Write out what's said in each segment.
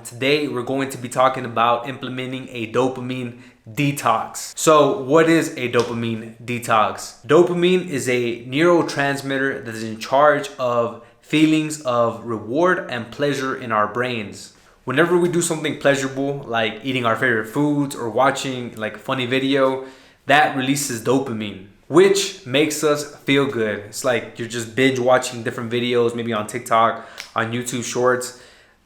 Today we're going to be talking about implementing a dopamine detox. So what is a dopamine detox? Dopamine is a neurotransmitter that is in charge of feelings of reward and pleasure in our brains. Whenever we do something pleasurable, like eating our favorite foods or watching like a funny video, that releases dopamine, which makes us feel good. It's like you're just binge watching different videos, maybe on TikTok, on YouTube Shorts.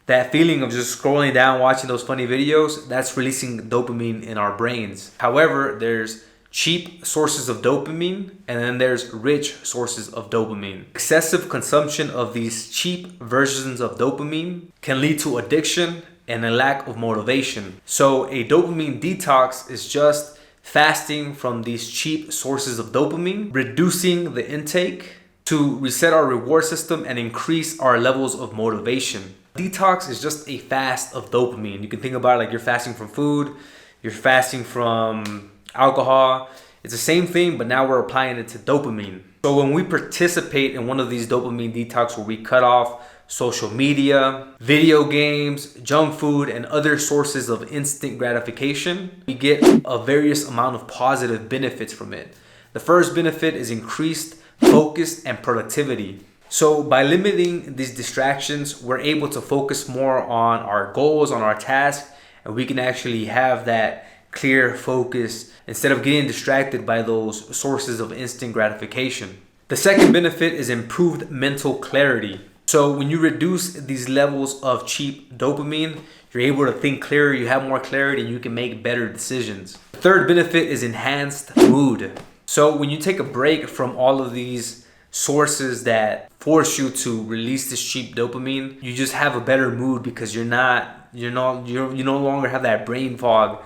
That feeling of just scrolling down, watching those funny videos, that's releasing dopamine in our brains. However, there's cheap sources of dopamine and then there's rich sources of dopamine. Excessive consumption of these cheap versions of dopamine can lead to addiction and a lack of motivation. So a dopamine detox is just fasting from these cheap sources of dopamine, reducing the intake to reset our reward system and increase our levels of motivation. Detox is just a fast of dopamine. You can think about it like you're fasting from food, you're fasting from alcohol. It's the same thing, but now we're applying it to dopamine. So when we participate in one of these dopamine detox where we cut off social media, video games, junk food, and other sources of instant gratification, we get a various amount of positive benefits from it. The first benefit is increased focus and productivity. So by limiting these distractions, we're able to focus more on our goals, on our tasks, and we can actually have that clear focus instead of getting distracted by those sources of instant gratification. The second benefit is improved mental clarity. So when you reduce these levels of cheap dopamine, you're able to think clearer, you have more clarity, and you can make better decisions. The third benefit is enhanced mood. So when you take a break from all of these sources that force you to release this cheap dopamine, you just have a better mood because you no longer have that brain fog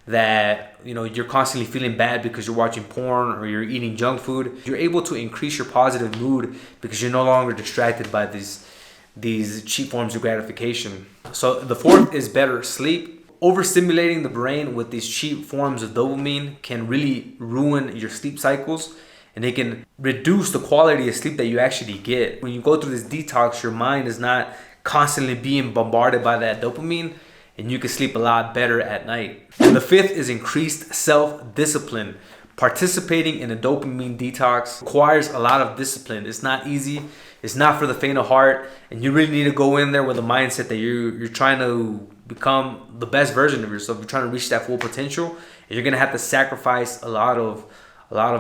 that you're constantly feeling bad because you're watching porn or you're eating junk food. You're able to increase your positive mood because you're no longer distracted by these cheap forms of gratification. So the fourth is better sleep. Overstimulating the brain with these cheap forms of dopamine can really ruin your sleep cycles, and it can reduce the quality of sleep that you actually get. When you go through this detox, your mind is not constantly being bombarded by that dopamine, and you can sleep a lot better at night. And the fifth is increased self-discipline. Participating in a dopamine detox requires a lot of discipline. It's not easy. It's not for the faint of heart, and you really need to go in there with a mindset that you're trying to become the best version of yourself. You're trying to reach that full potential, and you're gonna have to sacrifice a lot of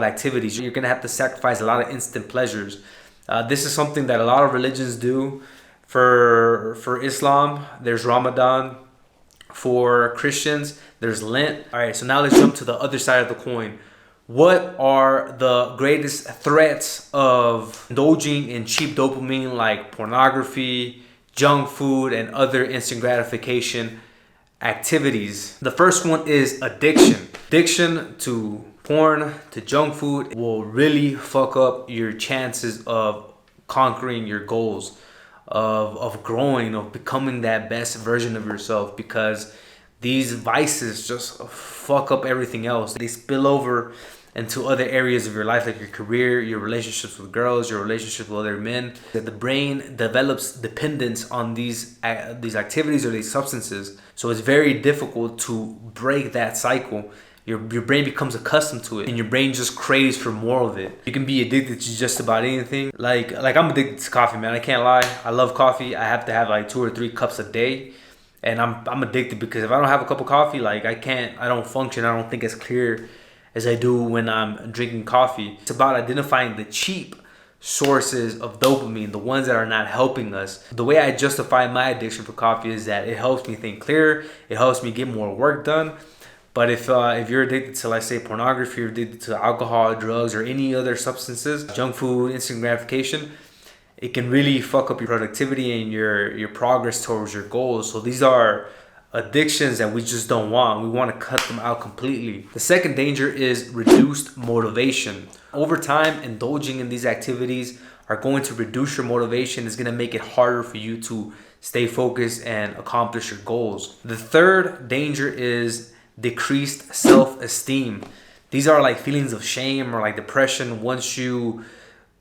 activities. You're gonna have to sacrifice a lot of instant pleasures. This is something that a lot of religions do. For Islam, there's Ramadan. For Christians, there's Lent. All right, so now let's jump to the other side of the coin. What are the greatest threats of indulging in cheap dopamine like pornography, junk food, and other instant gratification activities? The first one is addiction. Addiction to porn, to junk food will really fuck up your chances of conquering your goals, of growing, of becoming that best version of yourself, because these vices just fuck up everything else. They spill over into other areas of your life, like your career, your relationships with girls, your relationships with other men. That the brain develops dependence on these activities or these substances. So it's very difficult to break that cycle. Your brain becomes accustomed to it, and your brain just craves for more of it. You can be addicted to just about anything. Like I'm addicted to coffee, man. I can't lie. I love coffee. I have to have like 2 or 3 cups a day, and I'm addicted because if I don't have a cup of coffee, like I don't function. I don't think as clear as I do when I'm drinking coffee. It's about identifying the cheap sources of dopamine, the ones that are not helping us. The way I justify my addiction for coffee is that it helps me think clearer. It helps me get more work done. But if you're addicted to, let's say, pornography, you're addicted to alcohol, drugs, or any other substances, junk food, instant gratification, it can really fuck up your productivity and your progress towards your goals. So these are addictions that we just don't want. We want to cut them out completely. The second danger is reduced motivation. Over time, indulging in these activities are going to reduce your motivation. It's going to make it harder for you to stay focused and accomplish your goals. The third danger is decreased self-esteem. These are like feelings of shame or like depression once you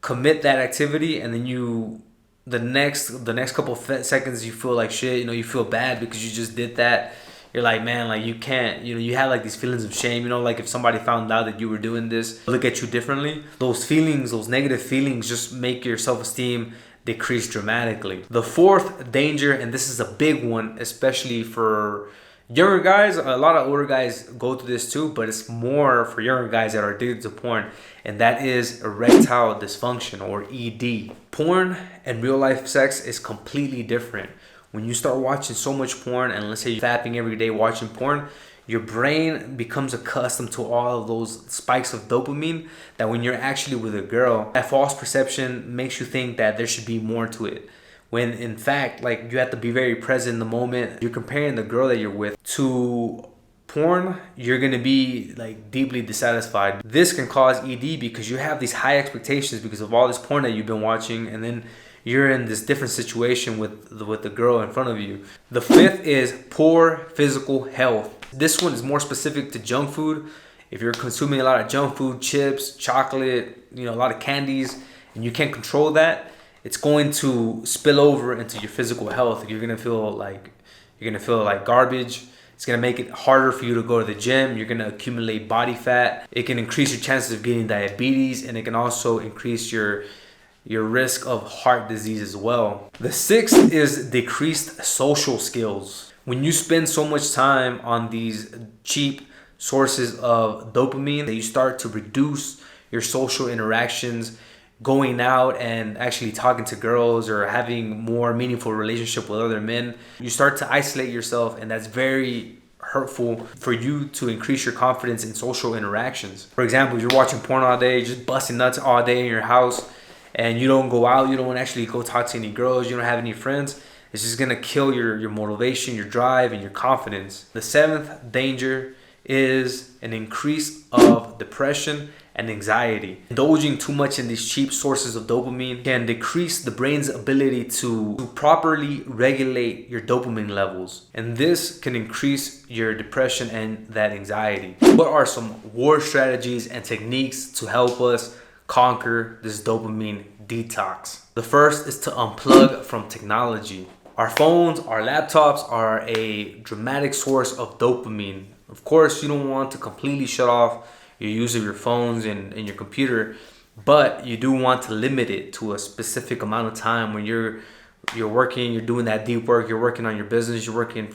commit that activity and then you the next couple of seconds you feel like shit. You feel bad because you just did that. You're like, man, like you can't, you have like these feelings of shame, like if somebody found out that you were doing this, look at you differently. Those feelings, those negative feelings just make your self-esteem decrease dramatically. The fourth danger, and this is a big one, especially for younger guys, a lot of older guys go through this too, but it's more for younger guys that are addicted to porn, and that is erectile dysfunction, or ED. Porn and real life sex is completely different. When you start watching so much porn, and let's say you're fapping every day watching porn, your brain becomes accustomed to all of those spikes of dopamine that when you're actually with a girl, that false perception makes you think that there should be more to it. When in fact, like, you have to be very present in the moment. You're comparing the girl that you're with to porn, you're gonna be like deeply dissatisfied. This can cause ED because you have these high expectations because of all this porn that you've been watching, and then you're in this different situation with the girl in front of you. The fifth is poor physical health. This one is more specific to junk food. If you're consuming a lot of junk food, chips, chocolate, a lot of candies, and you can't control that, it's going to spill over into your physical health. You're gonna feel like garbage. It's gonna make it harder for you to go to the gym. You're gonna accumulate body fat. It can increase your chances of getting diabetes, and it can also increase your risk of heart disease as well. The sixth is decreased social skills. When you spend so much time on these cheap sources of dopamine, that you start to reduce your social interactions, going out and actually talking to girls or having more meaningful relationship with other men. You start to isolate yourself, and that's very hurtful for you to increase your confidence in social interactions. For example, if you're watching porn all day, just busting nuts all day in your house, and you don't go out, you don't actually go talk to any girls, you don't have any friends, it's just gonna kill your motivation, your drive, and your confidence. The seventh danger is an increase of depression and anxiety. Indulging too much in these cheap sources of dopamine can decrease the brain's ability to properly regulate your dopamine levels, and this can increase your depression and that anxiety. What are some war strategies and techniques to help us conquer this dopamine detox? The first is to unplug from technology. Our phones, our laptops are a dramatic source of dopamine. Of course, you don't want to completely shut off your use of your phones and your computer, but you do want to limit it to a specific amount of time. When you're working, you're doing that deep work, you're working on your business, you're working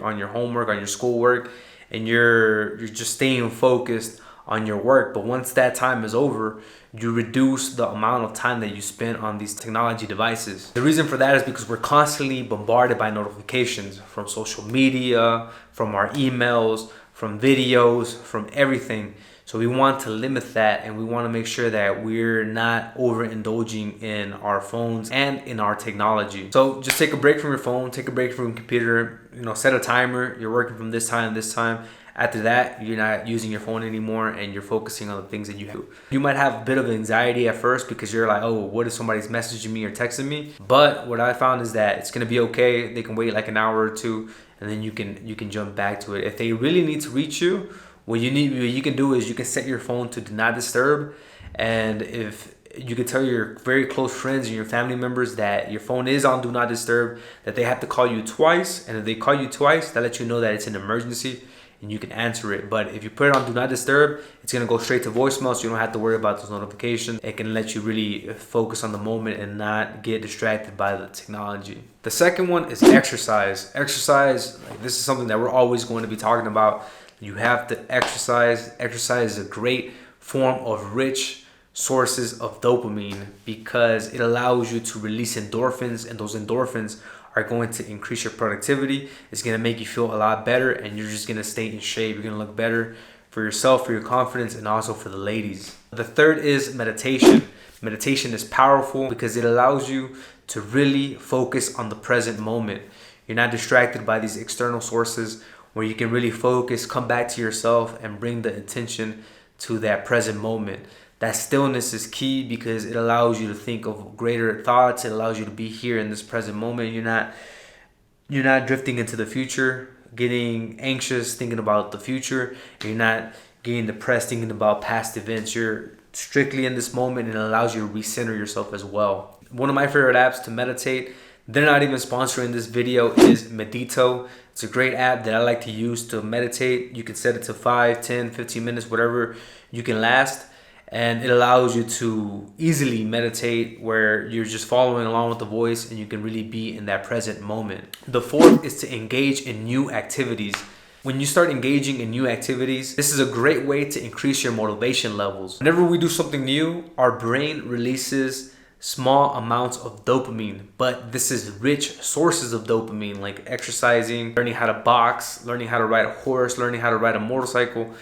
on your homework, on your schoolwork, and you're just staying focused on your work. But once that time is over, you reduce the amount of time that you spend on these technology devices. The reason for that is because we're constantly bombarded by notifications from social media, from our emails, from videos, from everything. So we want to limit that, and we want to make sure that we're not overindulging in our phones and in our technology. So just take a break from your phone, take a break from your computer, set a timer. You're working from this time to this time. After that, you're not using your phone anymore, and you're focusing on the things that you do. You might have a bit of anxiety at first because you're like, oh, what if somebody's messaging me or texting me? But what I found is that it's gonna be okay. They can wait like an hour or two, and then you can jump back to it. If they really need to reach you, what you can do is you can set your phone to do not disturb, and if you can tell your very close friends and your family members that your phone is on do not disturb, that they have to call you twice, and if they call you twice, that lets you know that it's an emergency and you can answer it. But if you put it on do not disturb, it's gonna go straight to voicemail, so you don't have to worry about those notifications. It can let you really focus on the moment and not get distracted by the technology. The second one is exercise. Exercise, this is something that we're always going to be talking about. You have to exercise. Exercise is a great form of rich sources of dopamine because it allows you to release endorphins, and those endorphins are going to increase your productivity. It's going to make you feel a lot better, and you're just going to stay in shape. You're going to look better for yourself, for your confidence, and also for the ladies. The third is meditation. Meditation is powerful because it allows you to really focus on the present moment. You're not distracted by these external sources, where you can really focus, come back to yourself, and bring the attention to that present moment. That stillness is key because it allows you to think of greater thoughts. It allows you to be here in this present moment. You're not drifting into the future, getting anxious, thinking about the future. You're not getting depressed, thinking about past events. You're strictly in this moment, and it allows you to recenter yourself as well. One of my favorite apps to meditate, they're not even sponsoring this video, is Medito. It's a great app that I like to use to meditate. You can set it to 5, 10, 15 minutes, whatever you can last. And it allows you to easily meditate where you're just following along with the voice and you can really be in that present moment. The fourth is to engage in new activities. When you start engaging in new activities, this is a great way to increase your motivation levels. Whenever we do something new, our brain releases small amounts of dopamine, but this is rich sources of dopamine, like exercising, learning how to box, learning how to ride a horse, learning how to ride a motorcycle.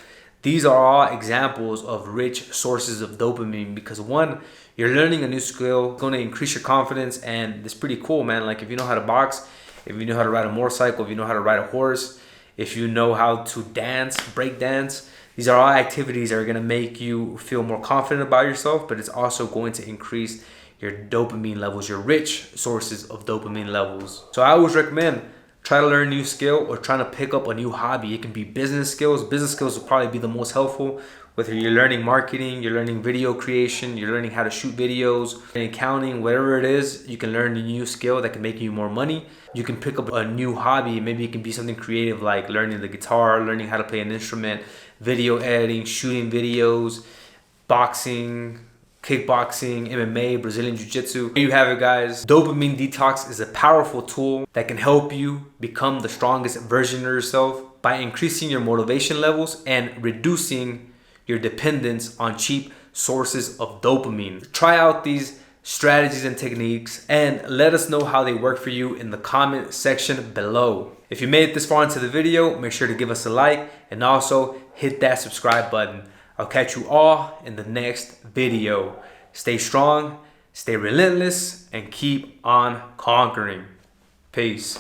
These are all examples of rich sources of dopamine because one, you're learning a new skill, it's going to increase your confidence, and it's pretty cool, man. Like if you know how to box, if you know how to ride a motorcycle, if you know how to ride a horse, if you know how to dance, break dance, these are all activities that are going to make you feel more confident about yourself, but it's also going to increase your dopamine levels, your rich sources of dopamine levels. So I always recommend try to learn a new skill or trying to pick up a new hobby. It can be business skills. Business skills will probably be the most helpful. Whether you're learning marketing, you're learning video creation, you're learning how to shoot videos, accounting, whatever it is, you can learn a new skill that can make you more money. You can pick up a new hobby. Maybe it can be something creative like learning the guitar, learning how to play an instrument, video editing, shooting videos, boxing, kickboxing, MMA, Brazilian Jiu-Jitsu. There you have it, guys. Dopamine detox is a powerful tool that can help you become the strongest version of yourself by increasing your motivation levels and reducing your dependence on cheap sources of dopamine. Try out these strategies and techniques and let us know how they work for you in the comment section below. If you made it this far into the video, make sure to give us a like and also hit that subscribe button. I'll catch you all in the next video. Stay strong, stay relentless, and keep on conquering. Peace.